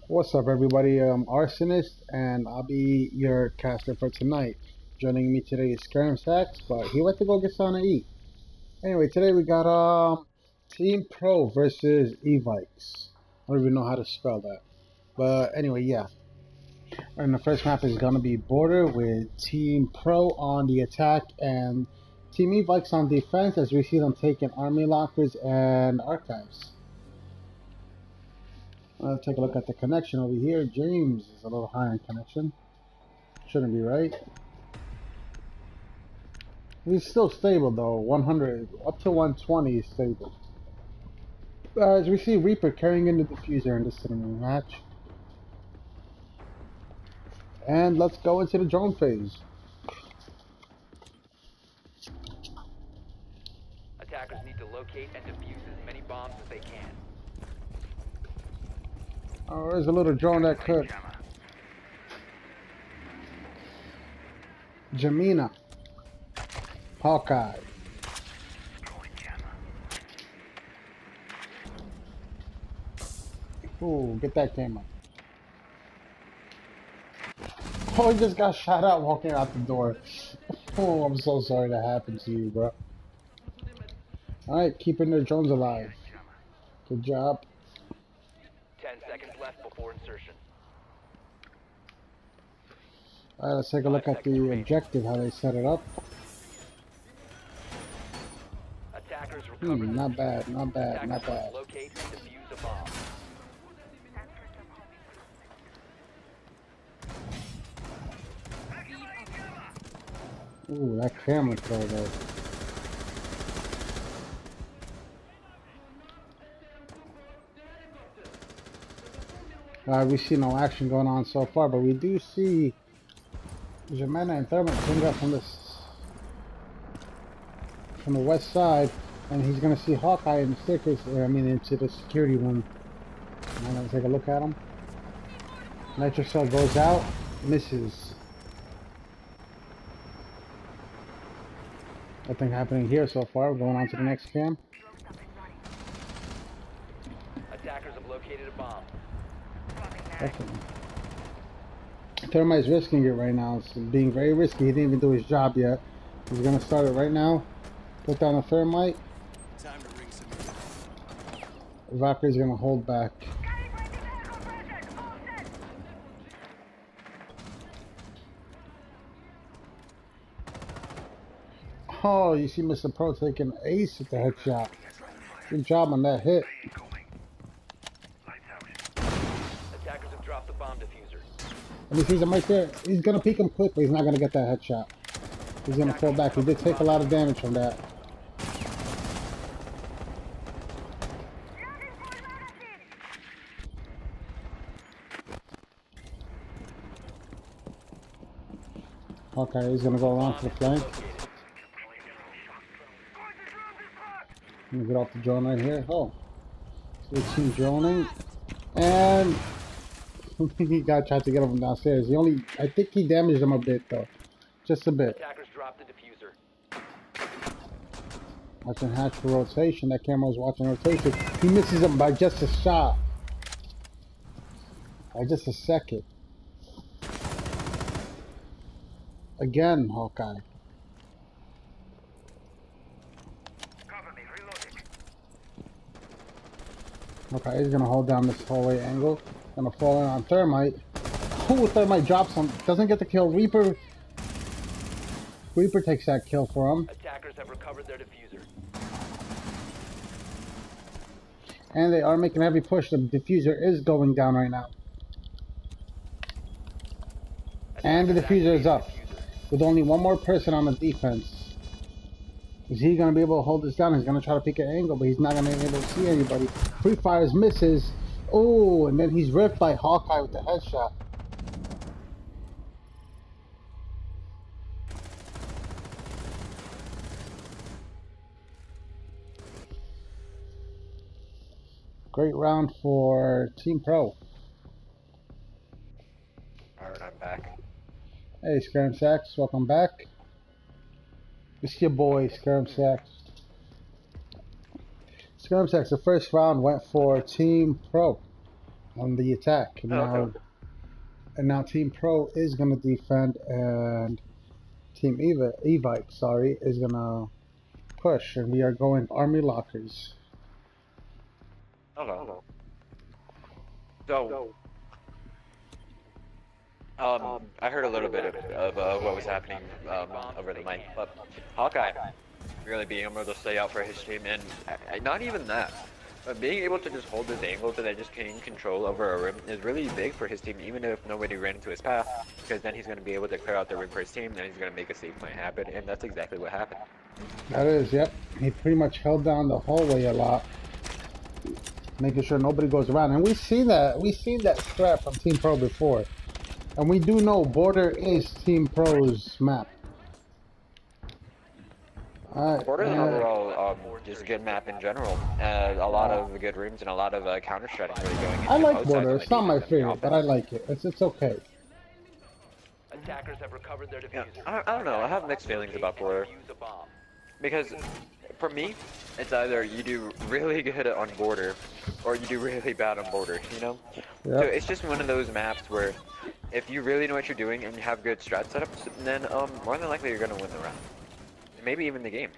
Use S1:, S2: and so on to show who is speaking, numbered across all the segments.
S1: What's up, everybody? I'm Arsonistt, and I'll be your caster for tonight. Joining me today is Scaramsax, but he went to go get something to eat. Anyway, today we got Team Pro versus Evike. I don't even know how to spell that, but anyway, yeah. And the first map is gonna be Border with Team Pro on the attack and Team Evike on defense, as we see them taking army lockers and archives. Let's take a look at the connection over here. James is a little higher in connection. Shouldn't be right. He's still stable though. 100 up to 120 is stable. As we see Reaper carrying in the diffuser in this cinnamon match. And let's go into the drone phase.
S2: Attackers need to locate and defuse as many bombs as they can.
S1: Oh, there's a little drone that could. Jamina. Hawkeye. Ooh, get that camera. Oh, he just got shot out walking out the door. Oh, I'm so sorry that happened to you, bro. Alright, keeping their drones alive. Good job.
S2: 10 seconds left before insertion.
S1: Alright, let's take a look at the objective, how they set it up.
S2: Attackers recover
S1: Not bad, not bad, not bad.
S2: locate and defuse a bomb.
S1: Ooh, that camera throw though. We see no action going on so far, but we do see Jamena and Thermite coming up from the west side, and he's gonna see Hawkeye in the stickers, into the security room. I'm gonna take a look at him. Nitro cell goes out, misses. Nothing happening here so far. We're going on to the next cam.
S2: Attackers have located a bomb.
S1: Definitely. Thermite's risking it right now. It's being very risky. He didn't even do his job yet. He's gonna start it right now. Put down the Thermite.
S3: Time to ring some.
S1: Valkyrie's gonna hold back. Oh, you see Mr. Pro taking ace at the headshot. Good job on that hit.
S2: Attackers have dropped the bomb diffuser.
S1: And he sees him right there. He's gonna peek him quick, but he's not gonna get that headshot. He's gonna fall back. He did take a lot of damage from that. Okay, he's gonna go around to the flank. I'm gonna get off the drone right here. Oh, so we see droning, and he got tried to get him downstairs. I think he damaged him a bit though, just a bit.
S2: Attackers dropped the diffuser.
S1: Watching hatch for rotation. That camera was watching rotation. He misses him by just a shot, by just a second. Again, Hawkeye. Okay, he's gonna hold down this hallway angle. Gonna fall in on Thermite. Oh, Thermite drops him. Doesn't get the kill. Reaper takes that kill for him.
S2: Attackers have recovered their diffuser.
S1: And they are making a heavy push. The diffuser is going down right now. And the diffuser is up. With only one more person on the defense. Is he going to be able to hold this down? He's going to try to pick an angle, but he's not going to be able to see anybody. Free fires, misses. Oh, and then he's ripped by Hawkeye with the headshot. Great round for Team Pro.
S2: Alright, I'm back.
S1: Hey, Scaramsax, welcome back. It's your boy, Scaramsax. Scaramsax, the first round went for Team Pro. on the attack.
S4: Okay.
S1: And now Team Pro is gonna defend, and Team Evike, sorry, is gonna push, and we are going army lockers.
S4: Okay. So, I heard a little bit of what was happening over the mic, but Hawkeye really being able to stay out for his team, and not even that, but being able to just hold his angles and then just gain control over a rim is really big for his team, even if nobody ran into his path, because then he's going to be able to clear out the rim for his team, and he's going to make a safe point happen, and that's exactly what happened.
S1: That is, yep. He pretty much held down the hallway a lot, making sure nobody goes around. And we've seen that threat from Team Pro before. And we do know Border is Team Pro's map. Alright.
S4: Border is overall just a good map in general. A lot of good rooms and a lot of counter-stratting really going into
S1: I like
S4: both
S1: Border.
S4: sides
S1: It's not my
S4: of the
S1: favorite, but I like it. It's okay.
S2: Attackers have recovered their
S4: Yeah,
S2: diffuser.
S4: I don't know. I have mixed feelings about Border.
S2: Use a bomb.
S4: Because for me, it's either you do really good on Border or you do really bad on Border, you know?
S1: Yep.
S4: So it's just one of those maps where if you really know what you're doing and you have good strat setups, then more than likely you're going to win the round. Maybe even the game.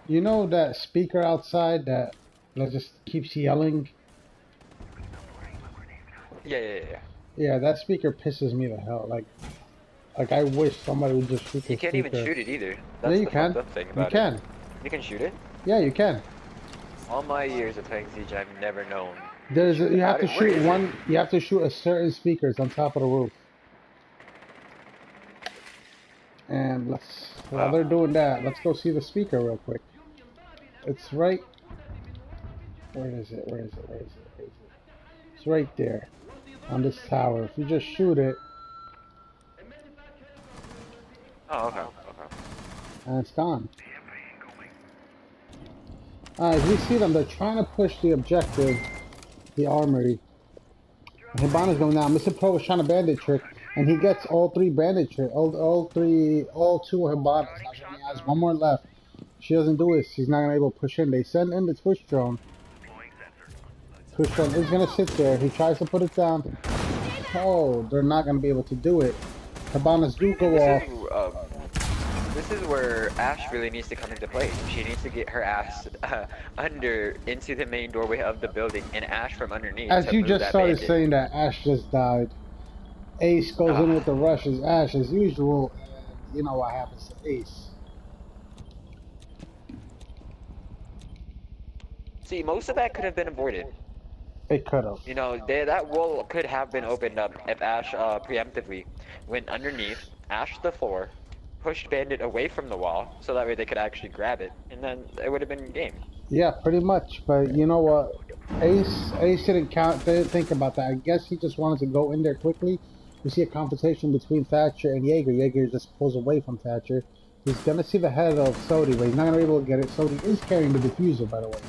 S1: You know that speaker outside that just keeps yelling?
S4: Yeah.
S1: Yeah, that speaker pisses me the hell. Like I wish somebody would just shoot the
S4: You can't
S1: speaker.
S4: even shoot it either.
S1: Yeah,
S4: That's
S1: you
S4: the
S1: can.
S4: fucked up thing
S1: You
S4: about
S1: can.
S4: it. You can shoot it?
S1: Yeah, you can.
S4: All my years of playing Siege, I've never known.
S1: You have to
S4: Where
S1: shoot
S4: is it?
S1: one. You have to shoot a certain speakers on top of the roof. And while they're doing that, let's go see the speaker real quick. It's right. Where is it? It's right there on this tower. If you just shoot it,
S4: Oh, okay.
S1: and it's gone. Alright, we see them. They're trying to push the objective, the armory. Hibana's going down. Mr. Pro is trying to bandit trick, and he gets all three bandit trick, all two Hibanas. Now she only has one more left. She doesn't do it. She's not gonna be able to push in. They send in the Twitch drone. Twitch drone is gonna sit there. He tries to put it down. Oh, they're not gonna be able to do it. Hibanas do go off.
S4: This is where Ash really needs to come into play. She needs to get her ass into the main doorway of the building, and Ash from underneath.
S1: As
S4: to
S1: you
S4: move
S1: just
S4: that
S1: started
S4: bandit.
S1: saying that, Ash just died. Ace goes in with the rush as Ash as usual, and you know what happens to Ace.
S4: See, most of that could have been avoided.
S1: It could have.
S4: You know, that wall could have been opened up if Ash preemptively went underneath, ashed the floor, pushed Bandit away from the wall, so that way they could actually grab it, and then it would have been game.
S1: Yeah, pretty much. But you know what? Ace didn't think about that. I guess he just wanted to go in there quickly. We see a confrontation between Thatcher and Jaeger. Jaeger just pulls away from Thatcher. He's gonna see the head of Sodi, but he's not gonna be able to get it. Sodi is carrying the diffuser, by the way.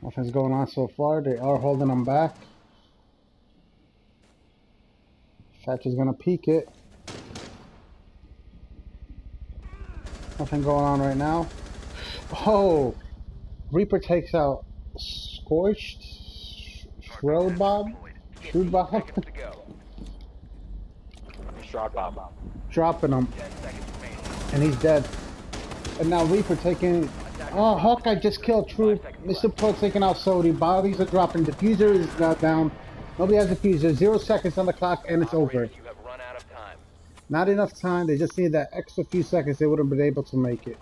S1: Nothing's going on so far. They are holding him back. Thatcher's gonna peek it. Nothing going on right now. Oh! Reaper takes out Scorched? Shroud Bob? Shroud Bob?
S2: Seconds to go.
S4: Shot bomb.
S1: Dropping him.
S2: 10 seconds remaining.
S1: And he's dead. And now Reaper taking... Oh, Hawkeye just killed Troop. Mr. Pro taking out Sodi. Bodies are dropping. Diffuser is not down. Nobody has diffuser. 0 seconds on the clock and it's over.
S2: You have run out of time.
S1: Not enough time. They just need that extra few seconds. They would have been able to make it.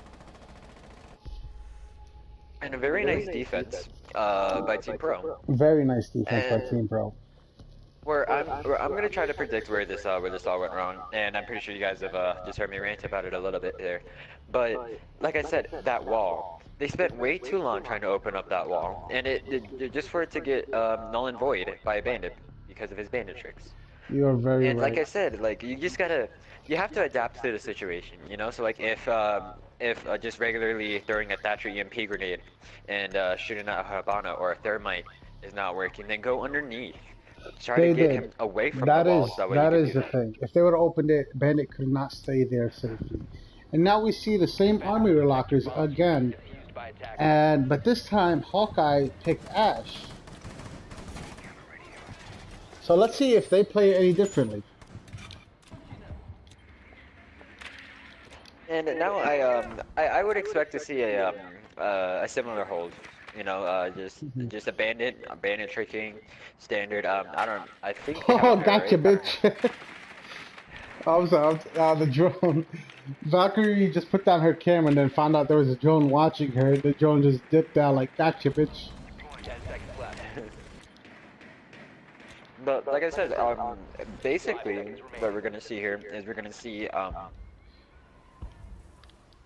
S4: And a very nice defense by Team Pro.
S1: Very nice defense by Team Pro.
S4: Where I'm gonna try to predict where this all went wrong, and I'm pretty sure you guys have just heard me rant about it a little bit there. But like I said, that wall, they spent way too long trying to open up that wall, and it just for it to get null and void by a bandit because of his bandit tricks.
S1: You are very
S4: And
S1: right.
S4: like I said, like you have to adapt to the situation, you know. So like if just regularly throwing a Thatcher EMP grenade and shooting at a Habana or a Thermite is not working, then go underneath. Try to get him away from the wall.
S1: That is the thing. If they would have opened it, Bandit could not stay there safely. And now we see the same army lockers again.
S2: by attackers.
S1: But this time Hawkeye picked Ash. So let's see if they play any differently.
S4: And now I would expect to see a similar hold. You know, just a bandit tricking, standard. I think. They have
S1: Oh,
S4: a
S1: gotcha,
S4: parry.
S1: bitch. I was the drone. Valkyrie just put down her camera and then found out there was a drone watching her. The drone just dipped out like, gotcha, bitch.
S2: 10 seconds left.
S4: But like I said, basically what we're gonna see here is we're gonna see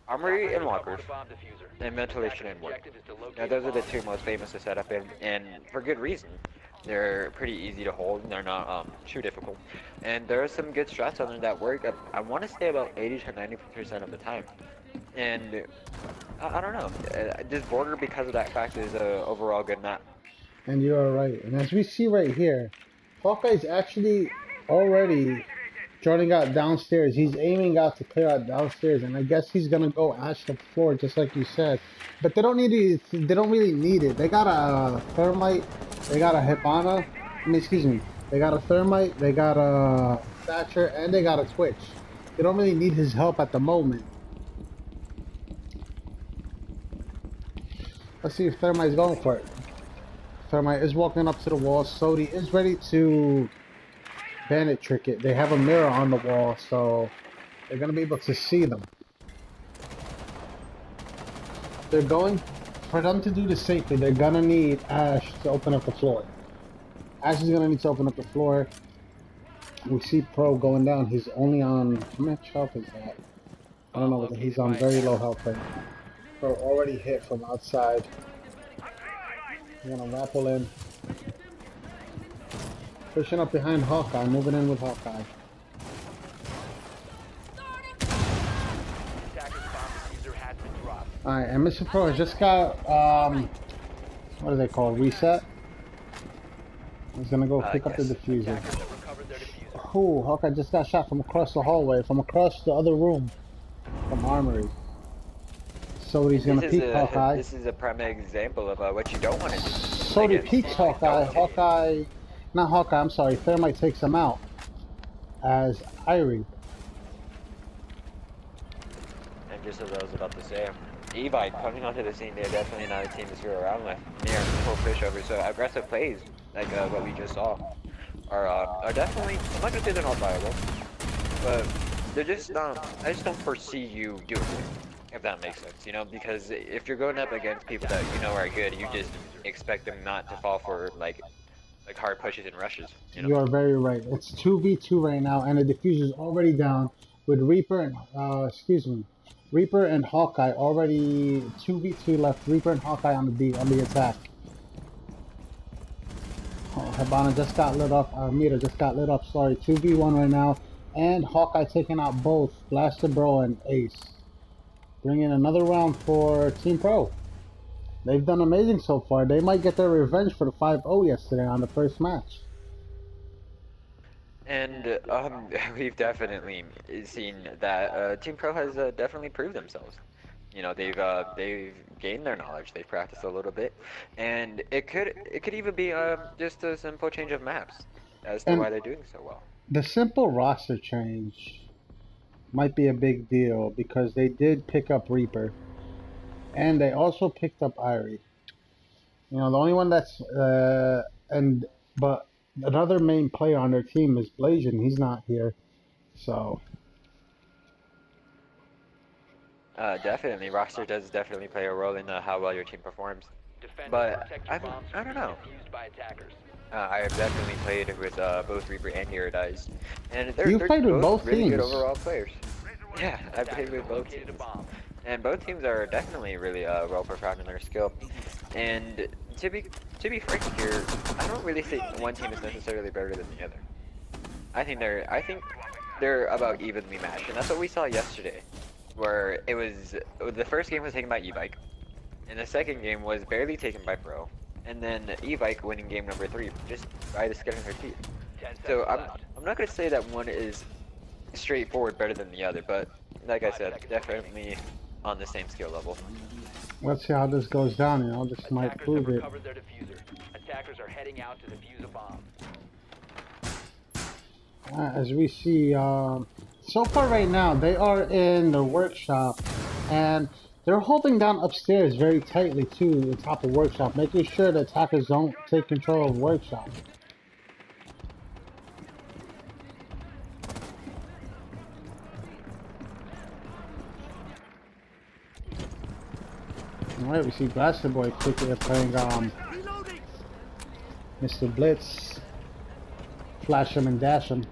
S4: armory and walkers
S2: Bomb diffuser.
S4: and ventilation and work.
S2: Objective is to locate
S4: Now those are the
S2: bomb.
S4: two most famous to set up in, and for good reason. They're pretty easy to hold, and they're not too difficult. And there are some good strats on there that work. I want to say about 80 to 90% of the time. And I don't know, this border, because of that fact, is a overall good map.
S1: And you are right. And as we see right here, Hawkeye's actually already joining out downstairs. He's aiming out to clear out downstairs, and I guess he's gonna go Ash the floor, just like you said. But they don't need it. They don't really need it. They got a thermite. They got a Hibana. Excuse me. They got a thermite. They got a Thatcher, and they got a Twitch. They don't really need his help at the moment. Let's see if Thermite's going for it. Thermite is walking up to the wall. Sodi is ready to bandit trick it. They have a mirror on the wall, so they're going to be able to see them. They're going, for them to do this safely, they're going to need Ash to open up the floor. Ash is going to need to open up the floor. We see Pro going down. He's only on, how much health is that? I don't know, whether he's on very low health right now. Pro already hit from outside. He's going to rappel in. Pushing up behind Hawkeye, moving in with Hawkeye.
S2: Attacker's bomb diffuser has been dropped.
S1: Alright, and Mr. Pro has just got, what are they called? Reset? He's gonna go pick up the
S4: Yes.
S1: diffuser.
S2: Attackers have recovered their diffuser.
S1: Oh, Hawkeye just got shot from across the hallway, from across the other room, from Armory. So he's gonna peek Hawkeye.
S4: This is a prime example of what you don't want to do.
S1: So he peeks Hawkeye. Hawkeye, not Hawkeye, I'm sorry, Thermite takes him out as Irie.
S4: And just as I was about to say, Evike coming onto the scene, they're definitely not a team to screw around with. Near full pushover, so aggressive plays, like what we just saw, are definitely, I'm not gonna say they're not viable, but they're just not, I just don't foresee you doing it, if that makes sense, you know, because if you're going up against people that you know are good, you just expect them not to fall for, like hard pushes and rushes, you know?
S1: You are very right. It's 2v2 right now, and the diffuser's already down with Reaper and, Reaper and Hawkeye already 2v2 left. Reaper and Hawkeye on the attack. Oh, Hibana just got lit up. Meter just got lit up. Sorry, 2v1 right now, and Hawkeye taking out both Blaster Bro and Ace. Bringing another round for Team Pro. They've done amazing so far. They might get their revenge for the 5-0 yesterday on the first match.
S4: And we've definitely seen that Team Pro has definitely proved themselves. You know, they've gained their knowledge, they've practiced a little bit, and it could even be just a simple change of maps as to why they're doing so well.
S1: The simple roster change might be a big deal because they did pick up Reaper, and they also picked up Irie. You know, the only one that's but another main player on their team is ThaBlasian. He's not here, so.
S4: Definitely, roster does definitely play a role in how well your team performs.
S2: Defend
S4: But
S2: and protect your bombs
S4: I
S2: from
S4: don't
S2: being
S4: know.
S2: defused by attackers.
S4: I have definitely played with both Reaper and REMATCH, and they're
S1: Played with both
S4: really good
S1: teams.
S4: overall players. Yeah, I've played
S2: Attackers
S4: with
S2: have
S4: both
S2: located
S4: teams,
S2: a bomb.
S4: and both teams are definitely really well profound in their skill. And to be frank here, I don't really think one team is necessarily better than the other. I think they're about evenly matched, and that's what we saw yesterday, where it was the first game was taken by Evike, and the second game was barely taken by Pro, and then Evike winning game number 3 just by the skin of her teeth.
S2: 10
S4: So
S2: seconds left.
S4: I'm not gonna say that one is straightforward better than the other, but like I said, definitely on the same skill level.
S1: Let's see how this goes down, you know, this might
S2: Attackers have
S1: prove it.
S2: recovered their diffuser. Attackers are heading out to defuse a bomb.
S1: As we see, so far right now, they are in the workshop, and they're holding down upstairs very tightly too, the top of workshop, making sure the attackers don't take control of workshop. Alright, we see Blaster Boy quickly playing Mr. Blitz, flash him and dash him.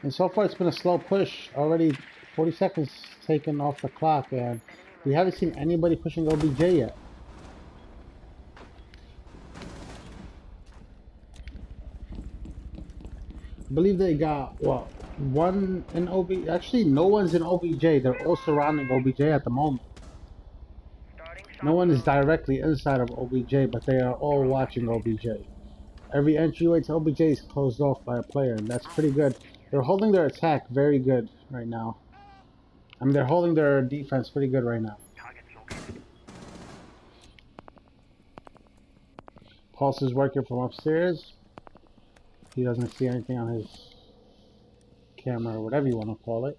S1: And so far it's been a slow push. Already 40 seconds taken off the clock, and we haven't seen anybody pushing OBJ yet. I believe they got, what, one in OBJ? Actually, no one's in OBJ. They're all surrounding OBJ at the moment. No one is directly inside of OBJ, but they are all watching OBJ. Every entryway to OBJ is closed off by a player, and that's pretty good. They're holding their attack very good right now. I mean, they're holding their defense pretty good right now. Pulse is working from upstairs. He doesn't see anything on his camera or whatever you want to call it.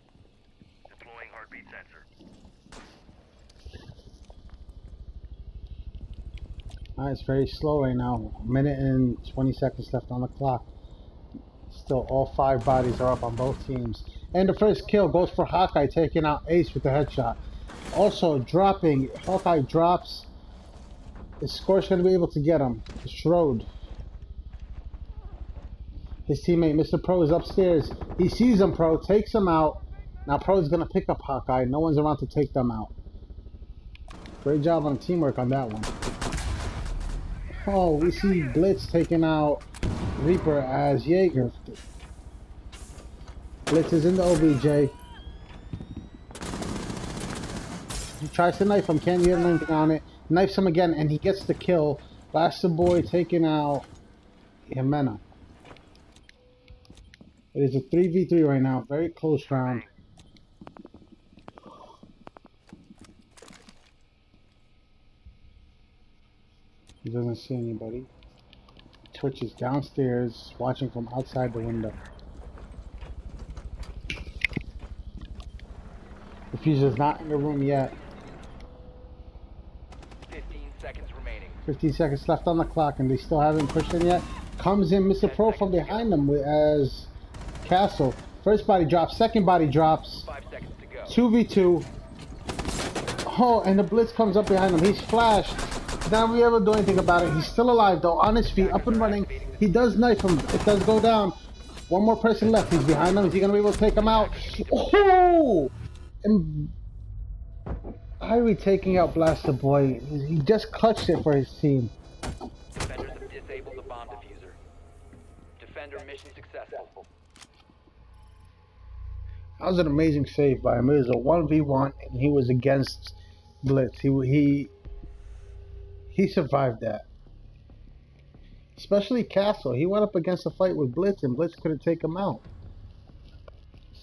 S3: Deploying heartbeat sensor.
S1: It's very slow right now. A minute and 20 seconds left on the clock. Still, all 5 bodies are up on both teams. And the first kill goes for Hawkeye, taking out Ace with the headshot. Also dropping, Hawkeye drops. His score's going to be able to get him. Strode. His teammate, Mr. Pro, is upstairs. He sees him, Pro, takes him out. Now Pro's going to pick up Hawkeye. No one's around to take them out. Great job on teamwork on that one. Oh, we see Blitz taking out Reaper as Jaeger. Blitz is in the OBJ. He tries to knife him, can't get anything on it. Knifes him again, and he gets the kill. Blaster Boy taking out Jimena. It is a 3v3 right now, very close round. He doesn't see anybody. Twitch is downstairs, watching from outside the window. Diffuser's not in the room yet.
S2: 15 seconds remaining.
S1: 15 seconds left on the clock, and they still haven't pushed in yet. Comes in Mr. Pro from behind them as Castle. First body drops, second body drops.
S2: 5 seconds to go.
S1: 2v2. Oh, and the Blitz comes up behind him. He's flashed. Not we ever do anything about it. He's still alive though, on his feet, up and running. He does knife him. It does go down. One more person left. He's behind him. Is he gonna be able to take him out? Oh! And how are we taking out Blaster Boy? He just clutched it for his team.
S2: Defenders have disabled the bomb diffuser. Defender mission successful.
S1: That was an amazing save by him. It was a 1v1, and he was against Blitz. He survived that. Especially Castle. He went up against a fight with Blitz, and Blitz couldn't take him out.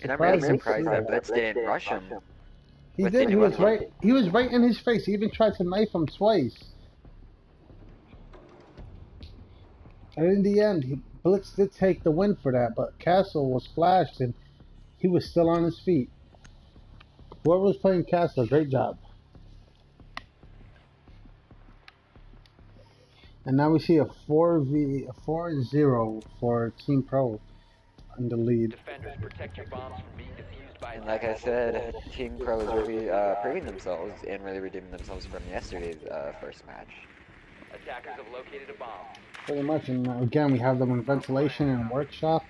S4: And I'm really surprised that Blitz didn't rush him.
S1: He did. He was right. He was right in his face. He even tried to knife him twice. And in the end, Blitz did take the win for that. But Castle was flashed, and he was still on his feet. Whoever was playing Castle, great job. And now we see a 4-0 for Team Pro in the lead.
S2: Defenders, protect your bombs from being defused by
S4: And like I said, Team Pro is really proving themselves and really redeeming themselves from yesterday's first match.
S2: attackers have located a bomb.
S1: Pretty much, and again we have them in ventilation and workshop.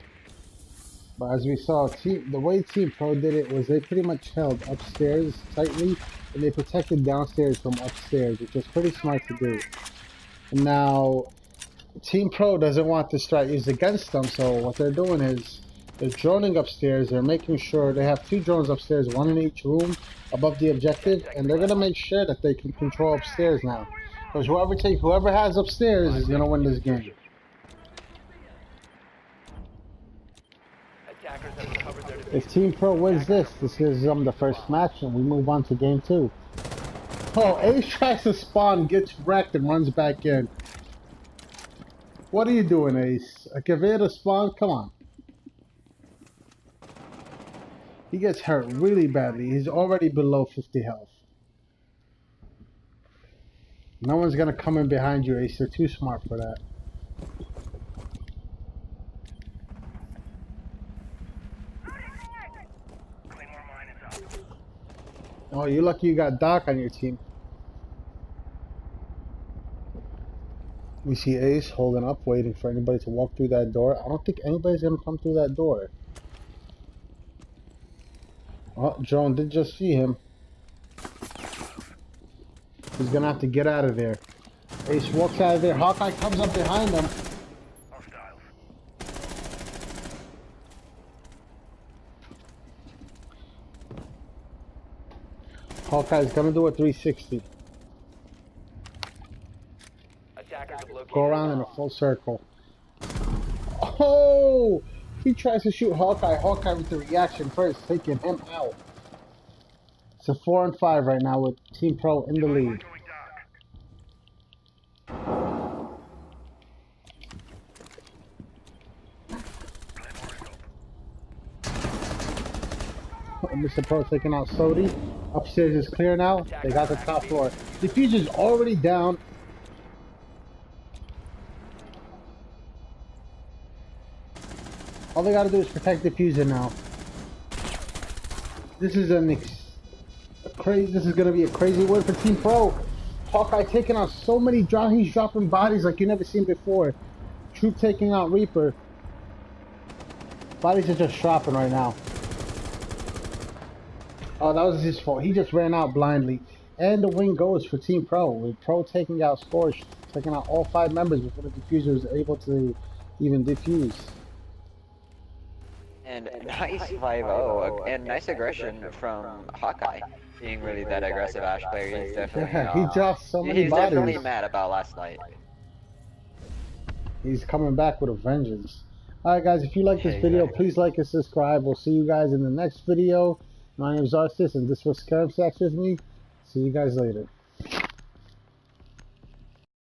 S1: But as we saw, the way Team Pro did it was they pretty much held upstairs tightly, and they protected downstairs from upstairs, which was pretty smart to do. And now, Team Pro doesn't want this strat used against them, so what they're doing is they're droning upstairs. They're making sure they have 2 drones upstairs, 1 in each room above the objective, and they're gonna make sure that they can control upstairs now. Because whoever has upstairs is gonna win this game.
S2: Attackers have recovered their
S1: If Team Pro wins this is the first match, and we move on to game 2. Oh, Ace tries to spawn, gets wrecked, and runs back in. What are you doing, Ace? A conveyor to spawn? Come on. He gets hurt really badly. He's already below 50 health. No one's gonna come in behind you, Ace. They're too smart for that. Oh, you're lucky you got Doc on your team. We see Ace holding up, waiting for anybody to walk through that door. I don't think anybody's gonna come through that door. Oh, Joan did just see him. He's gonna have to get out of there. Ace walks out of there. Hawkeye comes up behind him. Hawkeye's gonna do a 360.
S2: Attackers have located
S1: Go around in a full circle. Oh! He tries to shoot Hawkeye. Hawkeye with the reaction first, taking him out. It's a 4 and 5 right now with Team Pro in the lead. Mr. Pro taking out Sodi. Upstairs is clear now. They got the top floor. Diffuser's already down. All they gotta do is protect Diffuser now. This is This is gonna be a crazy win for Team Pro. Hawkeye taking out so many drops. He's dropping bodies like you've never seen before. Troop taking out Reaper. Bodies are just dropping right now. Oh, that was his fault. He just ran out blindly. And the win goes for Team Pro. With Pro taking out Scorch, taking out all 5 members before the Diffuser was able to even defuse.
S4: And nice 5-0, and nice aggression from Hawkeye. Being really that aggressive Ash player, he's definitely...
S1: Yeah, he dropped so many
S4: he's
S1: bodies.
S4: Definitely mad about last night.
S1: He's coming back with a vengeance. Alright guys, if you like this video, please like and subscribe. We'll see you guys in the next video. My name is Arsonistt, and this was Scaramsax with me. See you guys later.